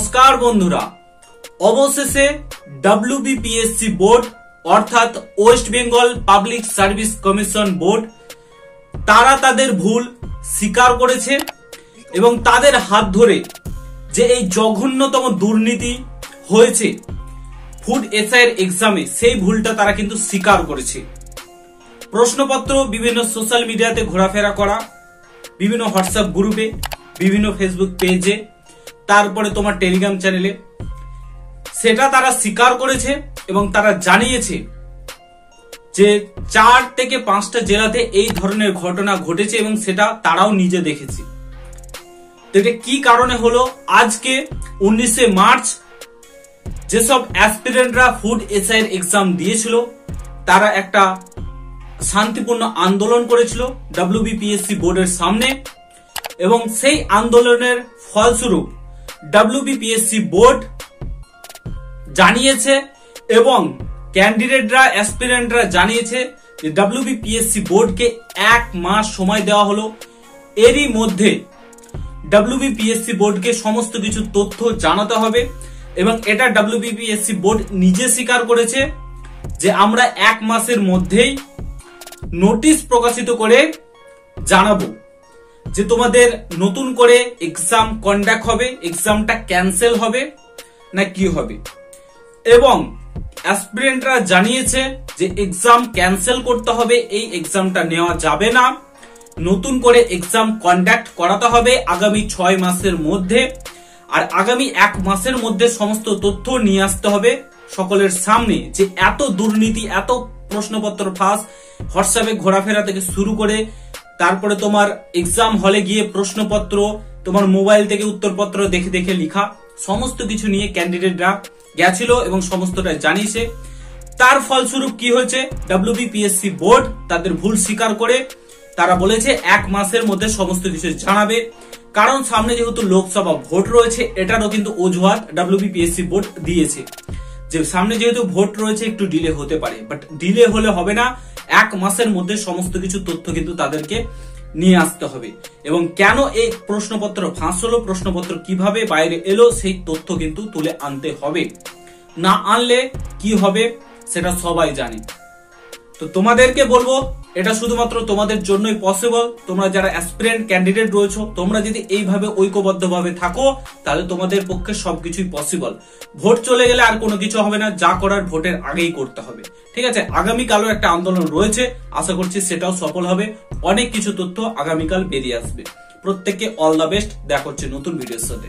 নমস্কার বন্ধুরা, অবশেষে ডব্লিউবিপিএসসি বোর্ড অর্থাৎ West Bengal public service commission board তারা তাদের ভুল স্বীকার করেছে এবং তাদের হাত ধরে যে এই জঘন্যতম দুর্নীতি হয়েছে ফুড এসআই এর এক্সামে সেই ভুলটা তারা কিন্তু স্বীকার করেছে। প্রশ্নপত্র বিভিন্ন সোশ্যাল মিডিয়াতে ঘোরাফেরা করা, বিভিন্ন হোয়াটসঅ্যাপ গ্রুপে, বিভিন্ন ফেসবুক পেজে, তারপরে তোমার টেলিগ্রাম চ্যানেলে সেটা তারা স্বীকার করেছে এবং তারা জানিয়েছে যে 4 থেকে 5টা জেলাতে এই ধরনের ঘটনা ঘটেছে এবং সেটা তারাও নিজে দেখেছে। এটা কি কারণে হলো? আজকে 19শে মার্চ যেসব অ্যাসপিরেন্টরা ফুড এসআই এর এক্সাম দিয়েছিল তারা একটা শান্তিপূর্ণ আন্দোলন করেছিল ডব্লিউবিপিএসসি বোর্ডের সামনে এবং সেই আন্দোলনের ফলস্বরূপ ডব্লিউবিপিএসসি বোর্ড জানিয়েছে এবং ক্যান্ডিডেটরা অ্যাসপিরেন্টরা জানিয়েছে যে ডব্লিউবিপিএসসি বোর্ডকে 1 মাস সময় দেওয়া হলো। এরই মধ্যে ডব্লিউবিপিএসসি বোর্ডকে সমস্ত কিছু তথ্য জানাতে হবে এবং এটা ডব্লিউবিপিএসসি বোর্ড নিজে স্বীকার করেছে যে আমরা 1 মাসের মধ্যেই নোটিশ প্রকাশিত করে জানাবো যে তোমাদের নতুন করে এক্সাম কন্ডাক্ট হবে, এক্সামটা ক্যান্সেল হবে না কি হবে। এবং অ্যাসপিরেন্টরা জানিয়েছে যে এক্সাম ক্যান্সেল করতে হবে, এই এক্সামটা নেওয়া যাবে না, নতুন করে এক্সাম কন্ডাক্ট করাতে হবে আগামী 6 মাসের মধ্যে। আর আগামী 1 মাসের মধ্যে সমস্ত তথ্য নিয়ে আসতে হবে সকলের সামনে যে এত দুর্নীতি, এত প্রশ্নপত্র ফাঁস, হোয়াটসঅ্যাপে ঘোরাফেরা থেকে শুরু করে তারপরে তোমার এক্সাম হলে গিয়ে প্রশ্নপত্র তোমার মোবাইল থেকে উত্তরপত্র দেখে দেখে লেখা, সমস্ত কিছু নিয়ে ক্যান্ডিডেটরা গেছিল এবং সমস্তটা জানিয়েছে। তার ফলস্বরূপ কি হয়েছে? ডব্লিউবিপিএসসি বোর্ড তাদের ভুল স্বীকার করে তারা বলেছে 1 মাসের মধ্যে সমস্ত কিছু জানাবে। কারণ সামনে যেহেতু লোকসভা ভোট রয়েছে, এটারও কিন্তু অজুহাত ডব্লিউবিপিএসসি বোর্ড দিয়েছে যে সামনে যেহেতু ভোট রয়েছে একটু ডিলে হতে পারে, বাট ডিলে হলে হবে না, 1 মাসের মধ্যে সমস্ত কিছু তথ্য কিন্তু তাদেরকে নিয়ে আসতে হবে। এবং কেন এই প্রশ্নপত্র ফাঁস হলো, প্রশ্নপত্র কিভাবে বাইরে এলো, সেই তথ্য কিন্তু তুলে আনতে হবে। না আনলে কি হবে সেটা সবাই জানে। তো তোমাদেরকে বলবো এটা শুধুমাত্র তোমাদের জন্যই পসিবল। তোমরা যারা অ্যাসপিরেন্ট ক্যান্ডিডেট রয়েছো, তোমরা যদি এইভাবে ঐক্যবদ্ধভাবে থাকো তাহলে তোমাদের পক্ষে সবকিছুই পসিবল। ভোট চলে গেলে আর কোনো কিছু হবে না, যা করার ভোটের আগেই করতে হবে। ঠিক আছে, আগামীকালও একটা আন্দোলন রয়েছে, আশা করছি সেটাও সফল হবে। অনেক কিছু তথ্য আগামীকাল বেরিয়ে আসবে। প্রত্যেককে অল দ্য বেস্ট, দেখা হচ্ছে নতুন ভিডিওর সাথে।